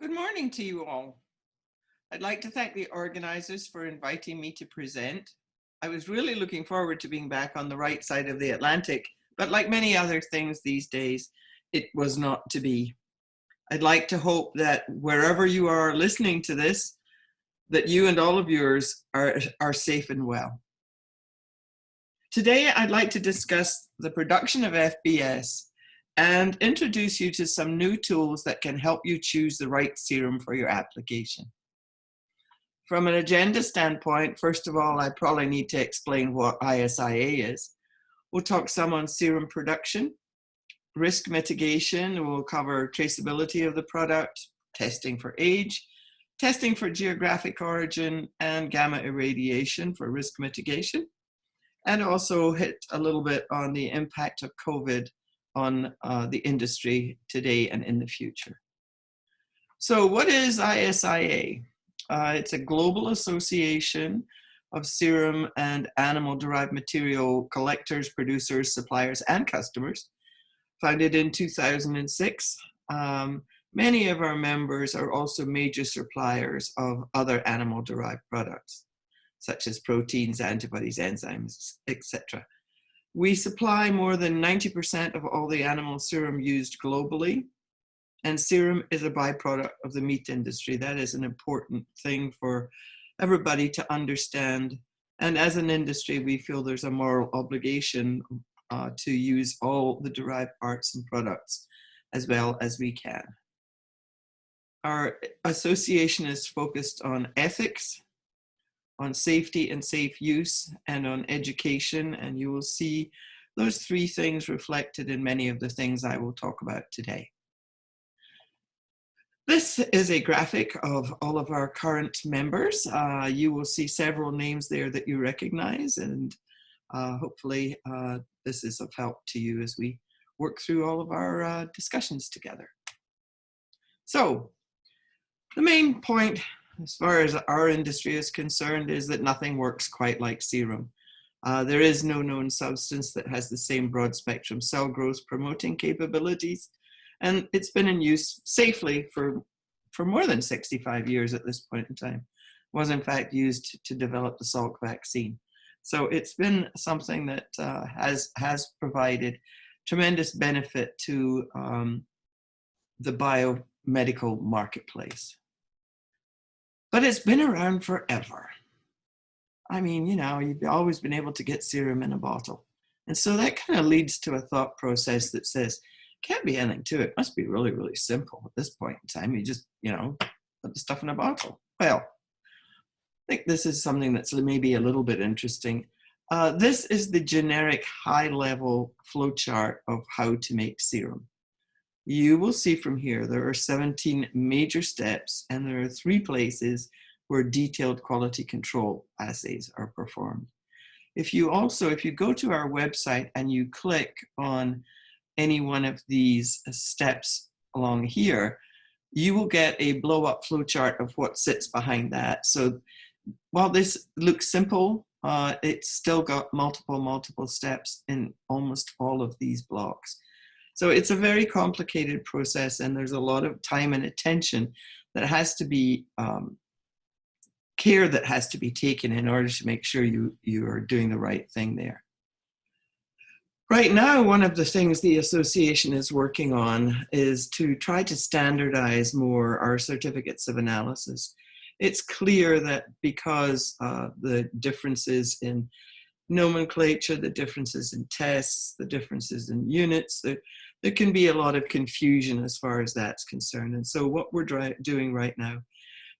Good morning to you all. I'd like to thank the organizers for inviting me to present. I was really looking forward to being back on the right side of the Atlantic, but like many other things these days, it was not to be. I'd like to hope that wherever you are listening to this, that you and all of yours are safe and well. Today, I'd like to discuss the production of FBS and introduce you to some new tools that can help you choose the right serum for your application. From an agenda standpoint, first of all, I probably need to explain what ISIA is. We'll talk some on serum production, risk mitigation. We'll cover traceability of the product, testing for age, testing for geographic origin, and gamma irradiation for risk mitigation, and also hit a little bit on the impact of COVID on the industry today and in the future. So what is ISIA? It's a global association of serum and animal-derived material collectors, producers, suppliers, and customers, founded in 2006. Many of our members are also major suppliers of other animal-derived products, such as proteins, antibodies, enzymes, etc. We supply more than 90% of all the animal serum used globally, and serum is a byproduct of the meat industry. That is an important thing for everybody to understand. And as an industry, we feel there's a moral obligation to use all the derived parts and products as well as we can. Our association is focused on ethics, on safety and safe use, and on education, and you will see those three things reflected in many of the things I will talk about today. This is a graphic of all of our current members. You will see several names there that you recognize, and hopefully this is of help to you as we work through all of our discussions together. So the main point as far as our industry is concerned is that nothing works quite like serum. There is no known substance that has the same broad spectrum cell growth promoting capabilities, and it's been in use safely for more than 65 years at this point in time. It was in fact used to develop the Salk vaccine. So it's been something that has provided tremendous benefit to the biomedical marketplace. But it's been around forever. I mean, you know, you've always been able to get serum in a bottle. And so that kind of leads to a thought process that says, can't be anything to it. It must be really, really simple at this point in time. You just, you know, put the stuff in a bottle. Well, I think this is something that's maybe a little bit interesting. This is the generic high-level flowchart of how to make serum. You will see from here, there are 17 major steps, and there are 3 places where detailed quality control assays are performed. If you go to our website and you click on any one of these steps along here, you will get a blow-up flowchart of what sits behind that. So while this looks simple, it's still got multiple steps in almost all of these blocks. So it's a very complicated process, and there's a lot of time and attention that has to be, care that has to be taken in order to make sure you are doing the right thing there. Right now, one of the things the association is working on is to try to standardize more our certificates of analysis. It's clear that because the differences in nomenclature, the differences in tests, the differences in units, there can be a lot of confusion as far as that's concerned. And so what we're doing right now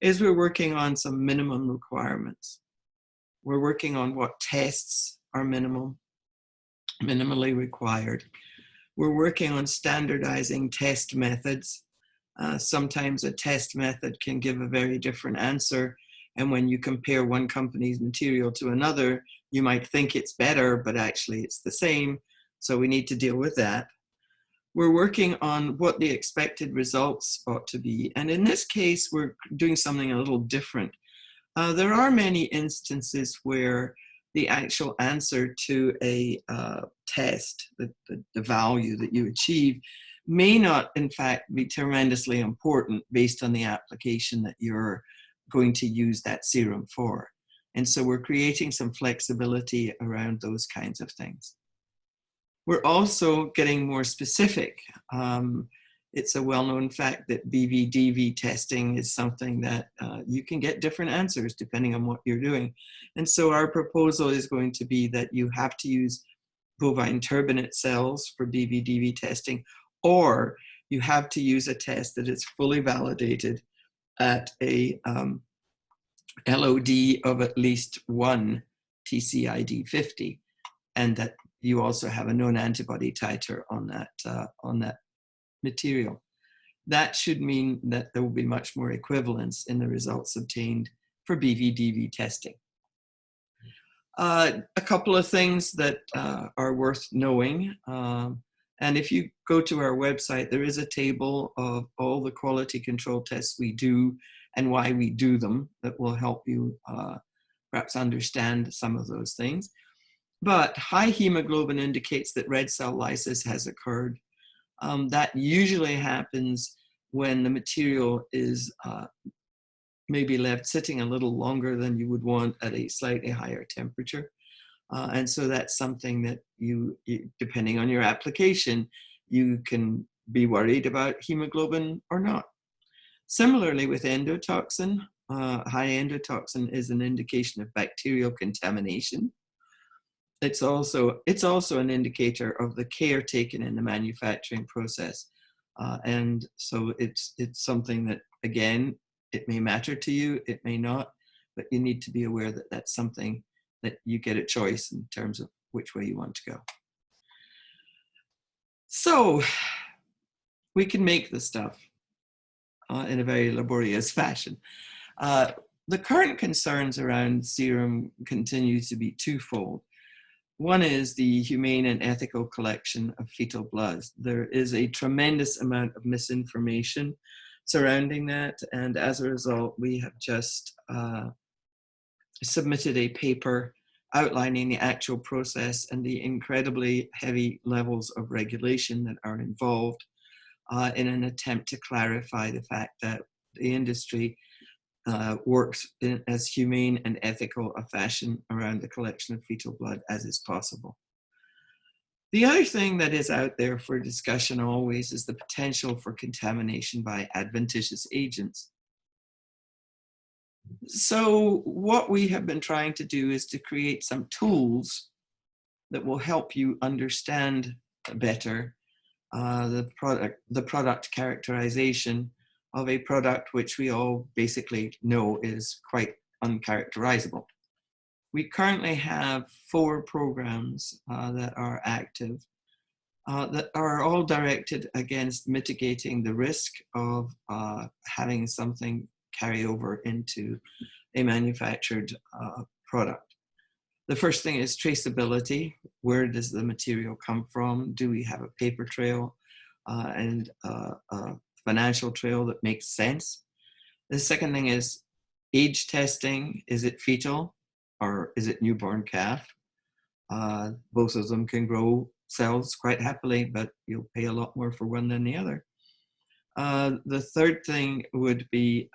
is we're working on some minimum requirements. We're working on what tests are minimally required. We're working on standardizing test methods. Sometimes a test method can give a very different answer, and when you compare one company's material to another, you might think it's better, but actually it's the same. So we need to deal with that. We're working on what the expected results ought to be. And in this case, we're doing something a little different. There are many instances where the actual answer to a test, the value that you achieve, may not, in fact, be tremendously important based on the application that you're going to use that serum for. And so we're creating some flexibility around those kinds of things. We're also getting more specific. It's a well-known fact that BV/DV testing is something that you can get different answers depending on what you're doing. And so our proposal is going to be that you have to use bovine turbinate cells for BV/DV testing, or you have to use a test that is fully validated at a LOD of at least 1 TCID50, and that you also have a known antibody titer on that material. That should mean that there will be much more equivalence in the results obtained for BV/DV testing. A couple of things that are worth knowing, and if you go to our website, there is a table of all the quality control tests we do and why we do them that will help you perhaps understand some of those things. But high hemoglobin indicates that red cell lysis has occurred. That usually happens when the material is maybe left sitting a little longer than you would want at a slightly higher temperature. And so that's something that you, depending on your application, you can be worried about hemoglobin or not. Similarly with endotoxin, high endotoxin is an indication of bacterial contamination. It's also an indicator of the care taken in the manufacturing process. And so it's something that, again, it may matter to you, it may not, but you need to be aware that that's something that you get a choice in terms of which way you want to go. So we can make the stuff in a very laborious fashion. The current concerns around serum continue to be twofold. One is the humane and ethical collection of fetal blood. There is a tremendous amount of misinformation surrounding that, and as a result, we have just submitted a paper outlining the actual process and the incredibly heavy levels of regulation that are involved in an attempt to clarify the fact that the industry works in as humane and ethical a fashion around the collection of fetal blood as is possible. The other thing that is out there for discussion always is the potential for contamination by adventitious agents. So what we have been trying to do is to create some tools that will help you understand better the product characterization of a product which we all basically know is quite uncharacterizable. We currently have 4 programs that are active that are all directed against mitigating the risk of having something carry over into a manufactured product. The first thing is traceability. Where does the material come from? Do we have a paper trail and a financial trail that makes sense? The second thing is age testing. Is it fetal or is it newborn calf? Both of them can grow cells quite happily, but you'll pay a lot more for one than the other. The third thing would be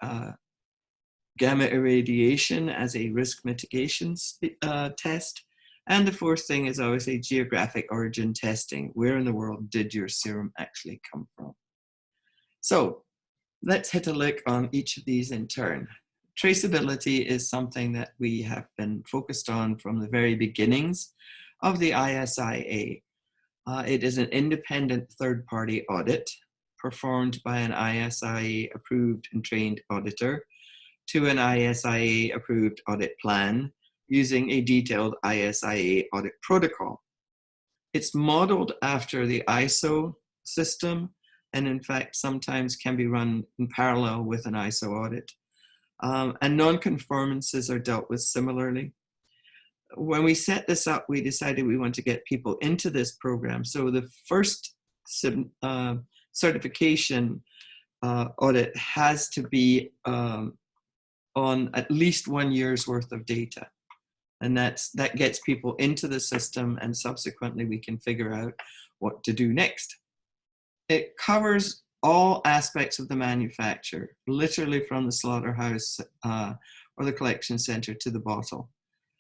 gamma irradiation as a risk mitigation test. And the fourth thing is obviously geographic origin testing. Where in the world did your serum actually come from? So let's hit a look on each of these in turn. Traceability is something that we have been focused on from the very beginnings of the ISIA. It is an independent third-party audit performed by an ISIA-approved and trained auditor to an ISIA-approved audit plan using a detailed ISIA audit protocol. It's modeled after the ISO system, and in fact, sometimes can be run in parallel with an ISO audit. And non-conformances are dealt with similarly. When we set this up, we decided we want to get people into this program. So the first certification audit has to be on at least 1 year's worth of data. And that gets people into the system, and subsequently we can figure out what to do next. It covers all aspects of the manufacture, literally from the slaughterhouse or the collection center to the bottle.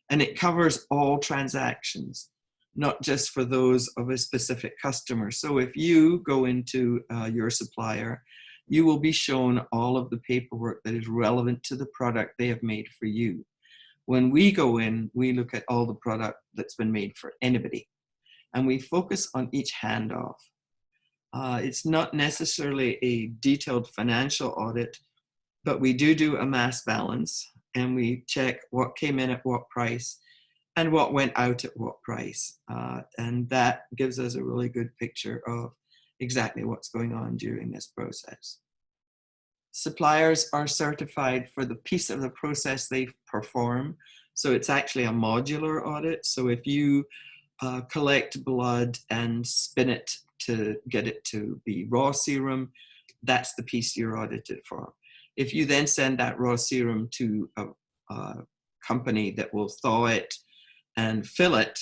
And it covers all transactions, not just for those of a specific customer. So if you go into your supplier, you will be shown all of the paperwork that is relevant to the product they have made for you. When we go in, we look at all the product that's been made for anybody, and we focus on each handoff. It's not necessarily a detailed financial audit, but we do a mass balance, and we check what came in at what price and what went out at what price. And that gives us a really good picture of exactly what's going on during this process. Suppliers are certified for the piece of the process they perform. So it's actually a modular audit. So if you collect blood and spin it to get it to be raw serum, that's the piece you're audited for. If you then send that raw serum to a company that will thaw it and fill it,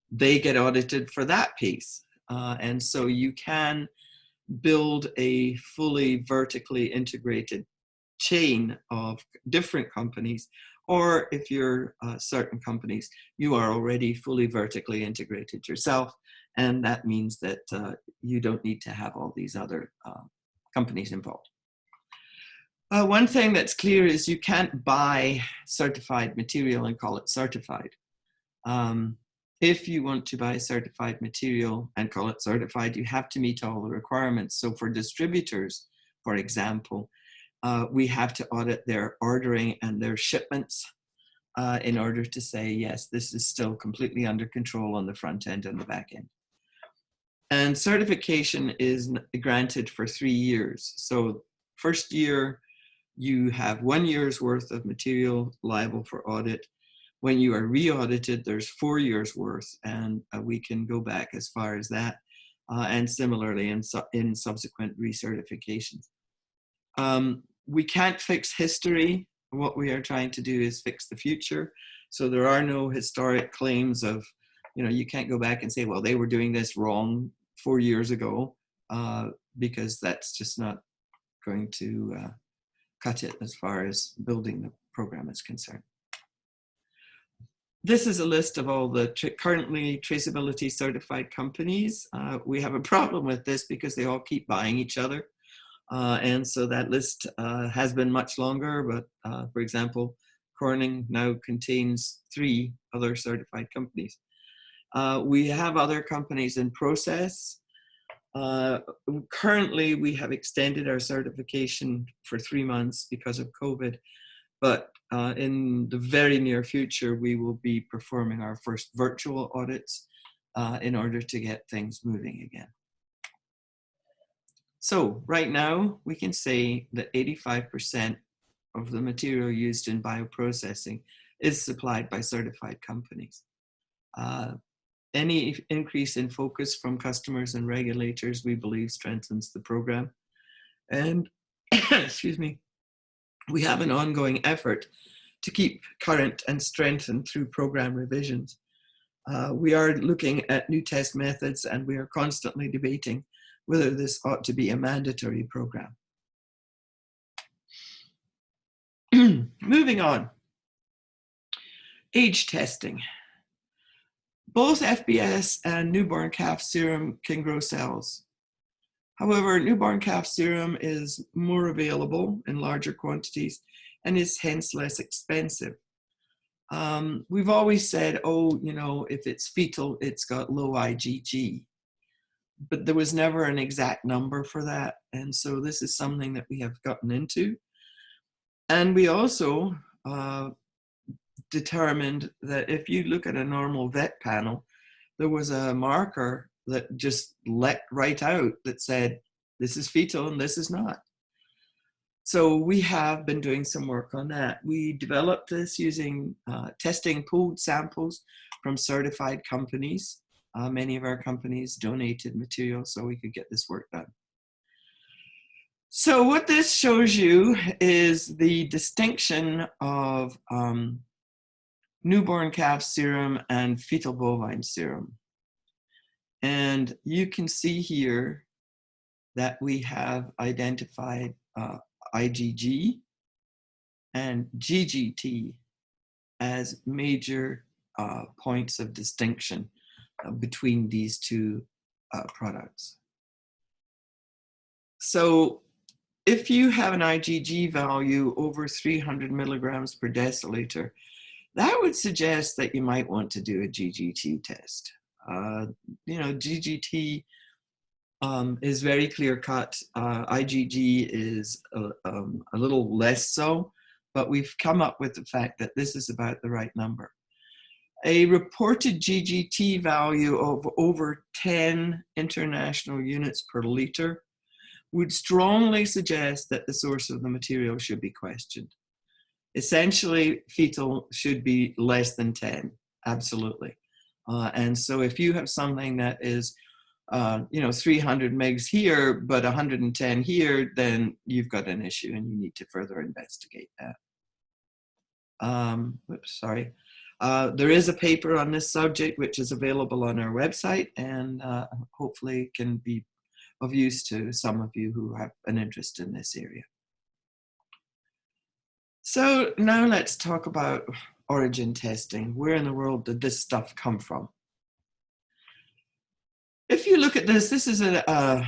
they get audited for that piece. And so you can build a fully vertically integrated chain of different companies, or if you're certain companies, you are already fully vertically integrated yourself, and that means that you don't need to have all these other companies involved. One thing that's clear is you can't buy certified material and call it certified. If you want to buy certified material and call it certified, you have to meet all the requirements. So for distributors, for example, we have to audit their ordering and their shipments in order to say, yes, this is still completely under control on the front end and the back end. And certification is granted for 3 years. So first year, you have 1 year's worth of material liable for audit. When you are re-audited, there's 4 years worth, and we can go back as far as that, and similarly in subsequent recertifications. We can't fix history. What we are trying to do is fix the future. So there are no historic claims of, you can't go back and say, well, they were doing this wrong 4 years ago, because that's just not going to cut it as far as building the program is concerned. This is a list of all the currently traceability certified companies. We have a problem with this because they all keep buying each other. And so that list has been much longer, but for example, Corning now contains 3 other certified companies. We have other companies in process. Currently, we have extended our certification for 3 months because of COVID. But in the very near future, we will be performing our first virtual audits in order to get things moving again. So right now, we can say that 85% of the material used in bioprocessing is supplied by certified companies. Any increase in focus from customers and regulators, we believe, strengthens the program. And, excuse me, we have an ongoing effort to keep current and strengthen through program revisions. We are looking at new test methods, and we are constantly debating whether this ought to be a mandatory program. Moving on. Age testing. Both FBS and newborn calf serum can grow cells. However, newborn calf serum is more available in larger quantities and is hence less expensive. We've always said, if it's fetal, it's got low IgG. But there was never an exact number for that. And so this is something that we have gotten into. And we also determined that if you look at a normal vet panel, there was a marker that just leapt right out that said, this is fetal and this is not. So we have been doing some work on that. We developed this using testing pooled samples from certified companies. Many of our companies donated material so we could get this work done. So what this shows you is the distinction of newborn calf serum and fetal bovine serum. And you can see here that we have identified IgG and GGT as major points of distinction between these two products. So if you have an IgG value over 300 milligrams per deciliter, that would suggest that you might want to do a GGT test. GGT is very clear cut. IgG is a little less so, but we've come up with the fact that this is about the right number. A reported GGT value of over 10 international units per liter would strongly suggest that the source of the material should be questioned. Essentially, fetal should be less than 10, absolutely. And so if you have something that is 300 megs here, but 110 here, then you've got an issue and you need to further investigate that. There is a paper on this subject which is available on our website, and hopefully can be of use to some of you who have an interest in this area. So now let's talk about origin testing. Where in the world did this stuff come from? If you look at this, this is a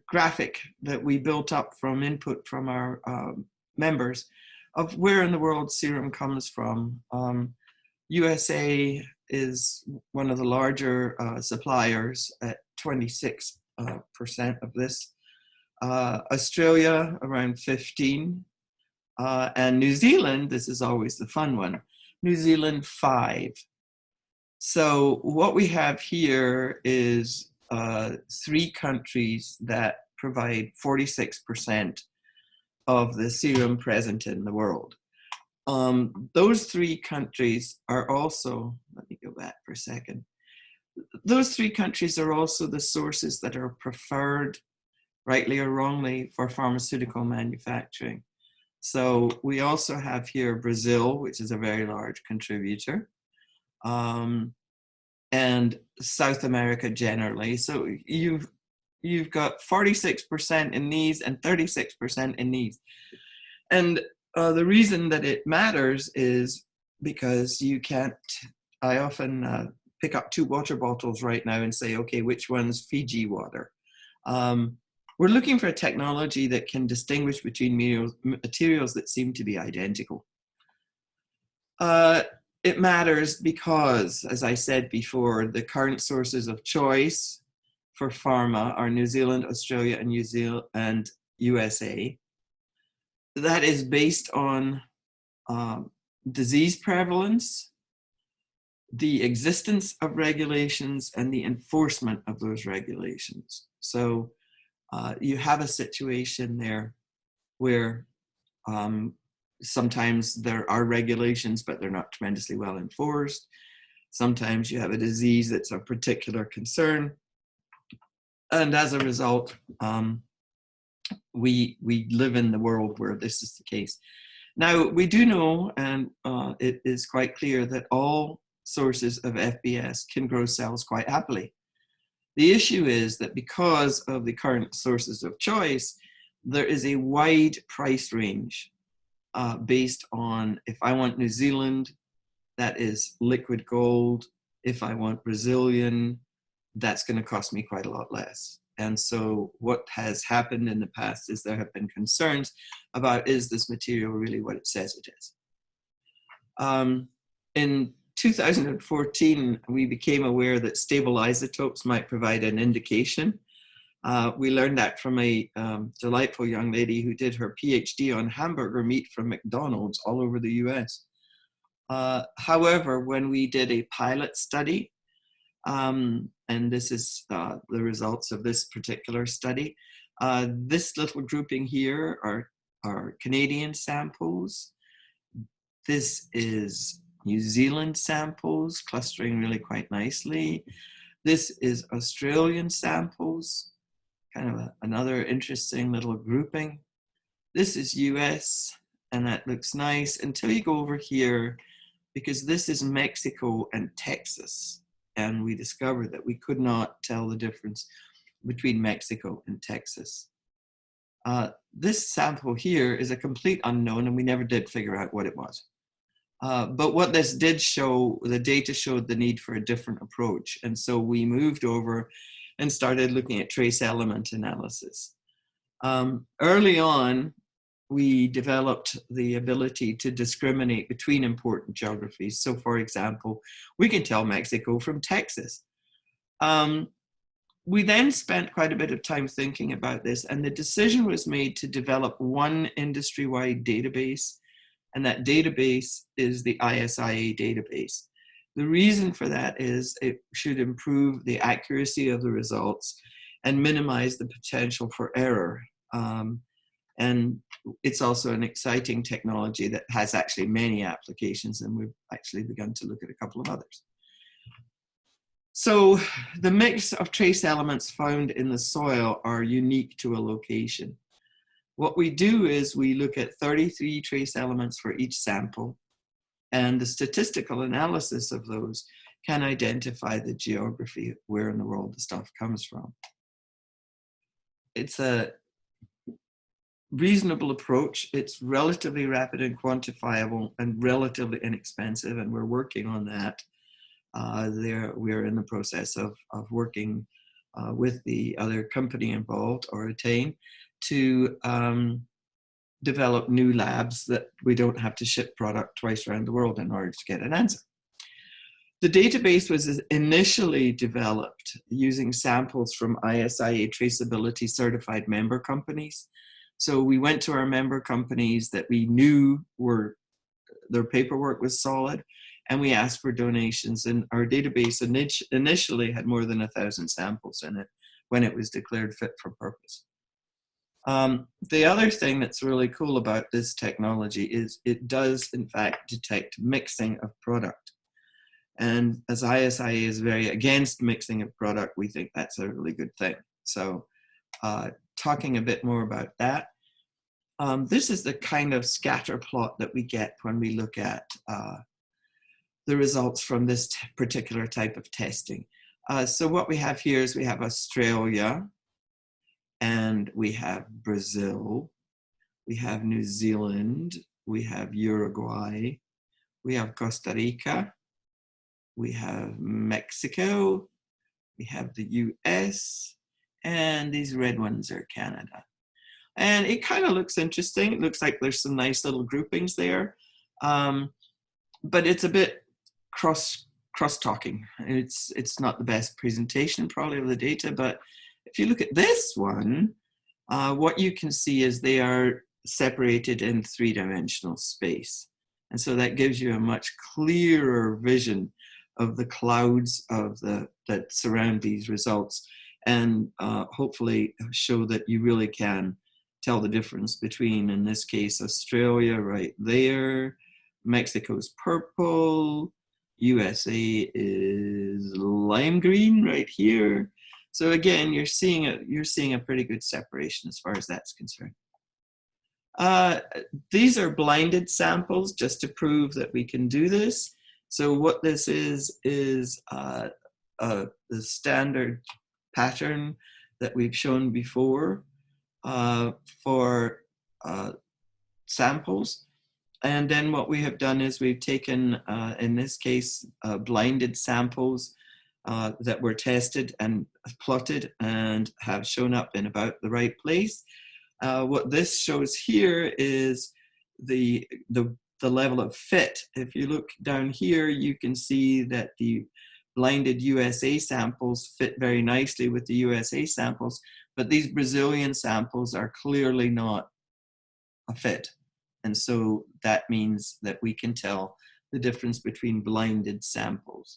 graphic that we built up from input from our members of where in the world serum comes from. USA is one of the larger suppliers at 26% of this. Australia around 15%. And New Zealand, this is always the fun one, New Zealand 5%. So what we have here is 3 countries that provide 46% of the serum present in the world. Those 3 countries are also, let me go back for a second. Those 3 countries are also the sources that are preferred, rightly or wrongly, for pharmaceutical manufacturing. So we also have here Brazil, which is a very large contributor, and South America generally. So you've got 46% in these and 36% in these. And the reason that it matters is because you can't, I often pick up 2 water bottles right now and say, okay, which one's Fiji water? We're looking for a technology that can distinguish between materials that seem to be identical. It matters because, as I said before, the current sources of choice for pharma are New Zealand, Australia, and USA. That is based on disease prevalence, the existence of regulations, and the enforcement of those regulations. So you have a situation there where sometimes there are regulations, but they're not tremendously well enforced. Sometimes you have a disease that's of particular concern. And as a result, we live in the world where this is the case. Now, we do know, and it is quite clear, that all sources of FBS can grow cells quite happily. The issue is that because of the current sources of choice, there is a wide price range based on, if I want New Zealand, that is liquid gold. If I want Brazilian, that's going to cost me quite a lot less. And so what has happened in the past is there have been concerns about, is this material really what it says it is? In 2014, we became aware that stable isotopes might provide an indication. We learned that from a delightful young lady who did her PhD on hamburger meat from McDonald's all over the US. However, when we did a pilot study, and this is the results of this particular study, this little grouping here are Canadian samples. This is New Zealand samples, clustering really quite nicely. This is Australian samples, kind of another interesting little grouping. This is US, and that looks nice until you go over here, because this is Mexico and Texas. And we discovered that we could not tell the difference between Mexico and Texas. This sample here is a complete unknown, and we never did figure out what it was. But what this did show, the data showed the need for a different approach. And so we moved over and started looking at trace element analysis. Early on, we developed the ability to discriminate between important geographies. So for example, we can tell Mexico from Texas. We then spent quite a bit of time thinking about this, and the decision was made to develop one industry-wide database, and that database is the ISIA database. The reason for that is it should improve the accuracy of the results and minimize the potential for error. And it's also an exciting technology that has actually many applications, and we've actually begun to look at a couple of others. So the mix of trace elements found in the soil are unique to a location. What we do is we look at 33 trace elements for each sample, and the statistical analysis of those can identify the geography, where in the world the stuff comes from. It's a reasonable approach. It's relatively rapid and quantifiable and relatively inexpensive, and we're working on that. We're in the process of working with the other company involved, or Attain, to develop new labs that we don't have to ship product twice around the world in order to get an answer. The database was initially developed using samples from ISIA traceability certified member companies. So we went to our member companies that we knew their paperwork was solid, and we asked for donations, and our database initially had more than 1,000 samples in it when it was declared fit for purpose. The other thing that's really cool about this technology is it does in fact detect mixing of product. And as ISIA is very against mixing of product, we think that's a really good thing. So talking a bit more about that, this is the kind of scatter plot that we get when we look at the results from this particular type of testing. So what we have here is we have Australia, and we have Brazil, we have New Zealand, we have Uruguay, we have Costa Rica, we have Mexico, we have the US, and these red ones are Canada. And it kind of looks interesting. It looks like there's some nice little groupings there, but it's a bit cross-talking. It's not the best presentation probably of the data, but if you look at this one, what you can see is they are separated in three-dimensional space. And so that gives you a much clearer vision of the clouds that surround these results, and hopefully show that you really can tell the difference between, in this case, Australia right there, Mexico's purple, USA is lime green right here. So again, you're seeing a pretty good separation as far as that's concerned. These are blinded samples just to prove that we can do this. So what this is the standard pattern that we've shown before for samples. And then what we have done is we've taken, in this case, blinded samples that were tested and plotted and have shown up in about the right place. What this shows here is the level of fit. If you look down here, you can see that the blinded USA samples fit very nicely with the USA samples, but these Brazilian samples are clearly not a fit. And so that means that we can tell the difference between blinded samples.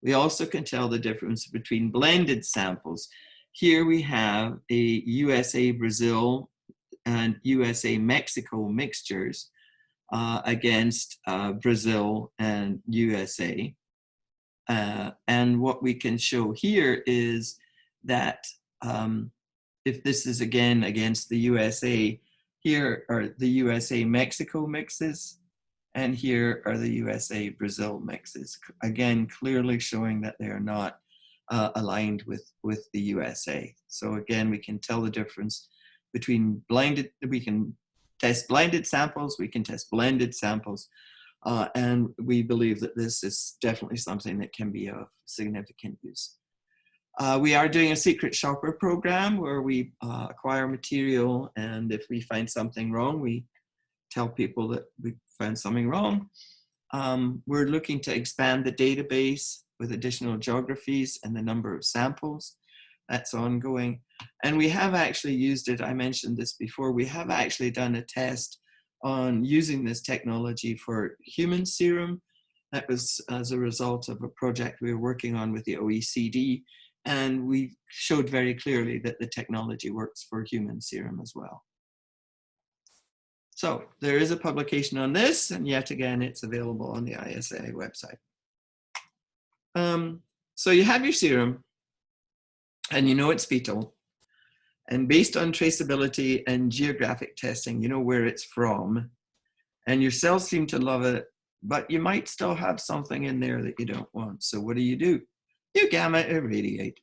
We also can tell the difference between blended samples. Here we have a USA Brazil and USA Mexico mixtures against Brazil and USA. And what we can show here is that if this is again against the USA, here are the USA Mexico mixes, and here are the USA Brazil mixes. Again, clearly showing that they are not aligned with the USA. So again, we can tell the difference between blinded, we can test blinded samples, we can test blended samples, and we believe that this is definitely something that can be of significant use. We are doing a secret shopper program where we acquire material, and if we find something wrong, we tell people that we found something wrong. We're looking to expand the database with additional geographies and the number of samples. That's ongoing. And we have actually used it, I mentioned this before, we have actually done a test on using this technology for human serum. That was as a result of a project we were working on with the OECD. And we showed very clearly that the technology works for human serum as well. So there is a publication on this, and yet again, it's available on the ISIA website. So you have your serum, and you know it's fetal. And based on traceability and geographic testing, you know where it's from. And your cells seem to love it, but you might still have something in there that you don't want. So what do? You gamma irradiate.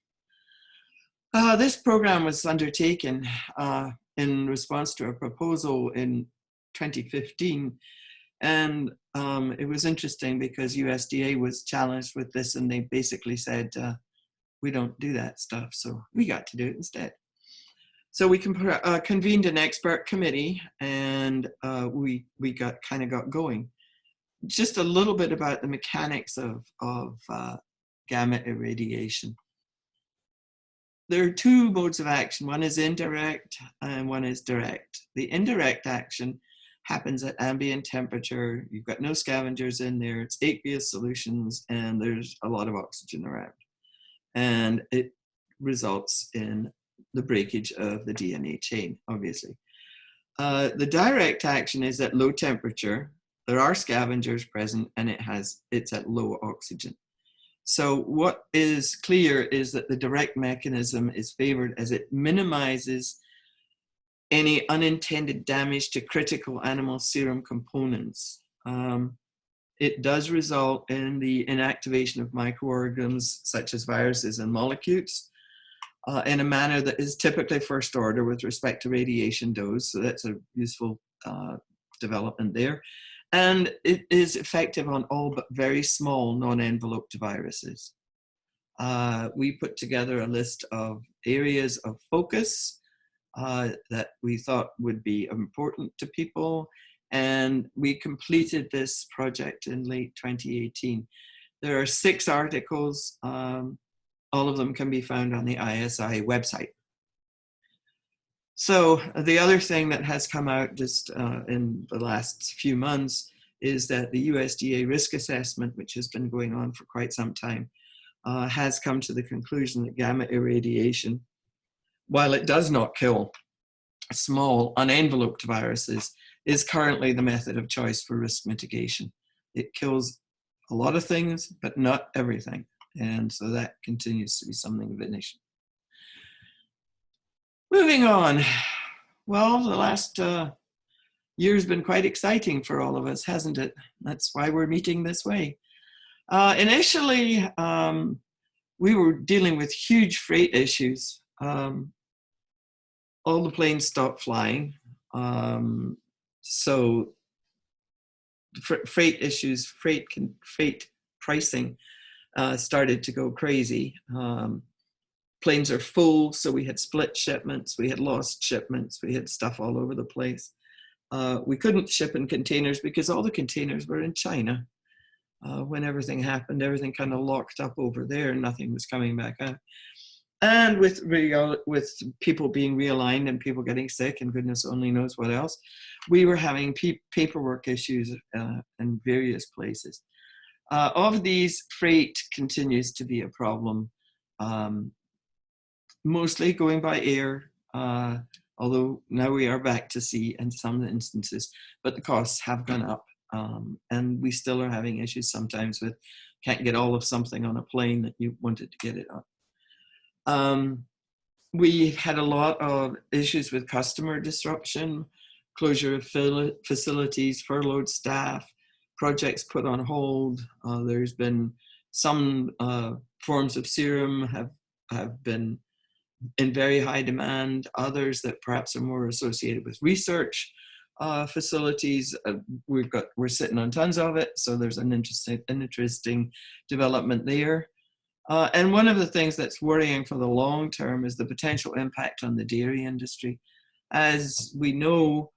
This program was undertaken in response to a proposal in 2015. And it was interesting because USDA was challenged with this, and they basically said, we don't do that stuff. So we got to do it instead. So we convened an expert committee, and we got going. Just a little bit about the mechanics of gamma irradiation. There are two modes of action. One is indirect and one is direct. The indirect action happens at ambient temperature. You've got no scavengers in there. It's aqueous solutions, and there's a lot of oxygen around. And it results in the breakage of the DNA chain, obviously. The direct action is at low temperature. There are scavengers present, and it's at low oxygen. So what is clear is that the direct mechanism is favored as it minimizes any unintended damage to critical animal serum components. It does result in the inactivation of microorganisms such as viruses and molecules in a manner that is typically first order with respect to radiation dose. So that's a useful development there. And it is effective on all but very small non-enveloped viruses. We put together a list of areas of focus that we thought would be important to people. And we completed this project in late 2018. There are 6 articles. All of them can be found on the ISIA website. So the other thing that has come out just in the last few months is that the USDA risk assessment, which has been going on for quite some time, has come to the conclusion that gamma irradiation, while it does not kill small unenveloped viruses, is currently the method of choice for risk mitigation. It kills a lot of things, but not everything. And so that continues to be something of an issue. Moving on. Well, the last year's been quite exciting for all of us, hasn't it? That's why we're meeting this way. Initially, we were dealing with huge freight issues. All the planes stopped flying. So freight issues, freight pricing started to go crazy. Planes are full, so we had split shipments, we had lost shipments, we had stuff all over the place. We couldn't ship in containers because all the containers were in China. When everything happened, everything kind of locked up over there and nothing was coming back out. And with people being realigned and people getting sick and goodness only knows what else, we were having paperwork issues in various places. Of these, freight continues to be a problem, mostly going by air, although now we are back to sea in some instances, but the costs have gone up. And we still are having issues sometimes with can't get all of something on a plane that you wanted to get it on. We've had a lot of issues with customer disruption, closure of facilities, furloughed staff, projects put on hold. There's been Some forms of serum have been in very high demand, others that perhaps are more associated with research facilities. We're sitting on tons of it, so there's an interesting development there. And one of the things that's worrying for the long term is the potential impact on the dairy industry. As we know,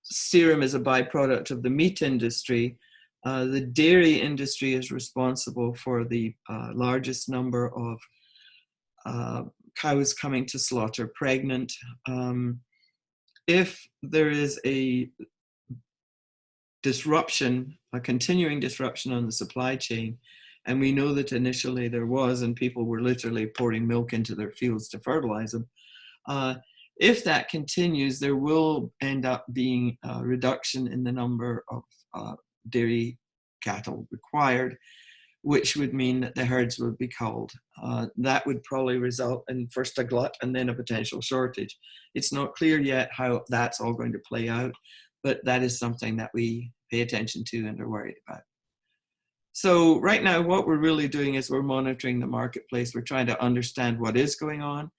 serum is a byproduct of the meat industry. The dairy industry is responsible for the largest number of cows coming to slaughter pregnant. If there is a disruption, a continuing disruption on the supply chain, and we know that initially there was, and people were literally pouring milk into their fields to fertilize them, if that continues, there will end up being a reduction in the number of dairy cattle required, which would mean that the herds would be culled. That would probably result in first a glut and then a potential shortage. It's not clear yet how that's all going to play out, but that is something that we pay attention to and are worried about. So right now, what we're really doing is we're monitoring the marketplace. We're trying to understand what is going on.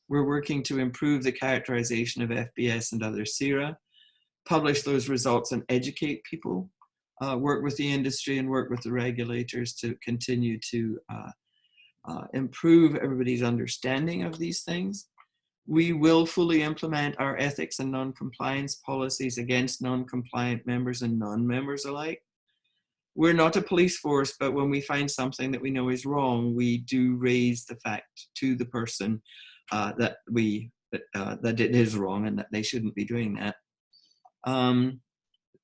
We're working to improve the characterization of FBS and other sera, publish those results and educate people, work with the industry and work with the regulators to continue to improve everybody's understanding of these things. We will fully implement our ethics and non-compliance policies against non-compliant members and non-members alike. We're not a police force, but when we find something that we know is wrong, we do raise the fact to the person that it is wrong and that they shouldn't be doing that.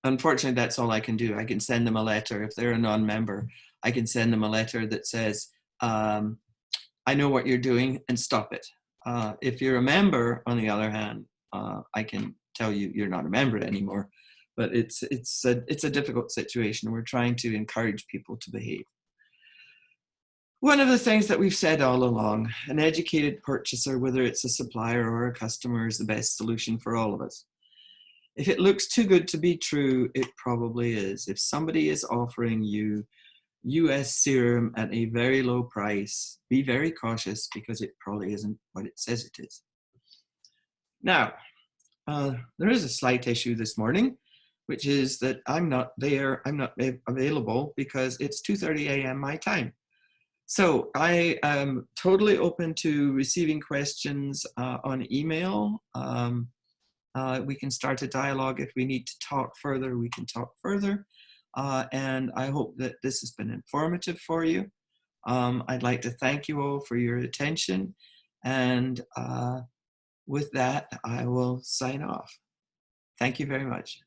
Unfortunately, that's all I can do. I can send them a letter. If they're a non-member, I can send them a letter that says, I know what you're doing and stop it. If you're a member, on the other hand, I can tell you you're not a member anymore. But it's a difficult situation. We're trying to encourage people to behave. One of the things that we've said all along, an educated purchaser, whether it's a supplier or a customer, is the best solution for all of us. If it looks too good to be true, it probably is. If somebody is offering you US serum at a very low price, be very cautious because it probably isn't what it says it is. Now, there is a slight issue this morning, which is that I'm not available because it's 2:30 a.m. my time. So I am totally open to receiving questions on email. We can start a dialogue. If we need to talk further, we can talk further. And I hope that this has been informative for you. I'd like to thank you all for your attention. And with that, I will sign off. Thank you very much.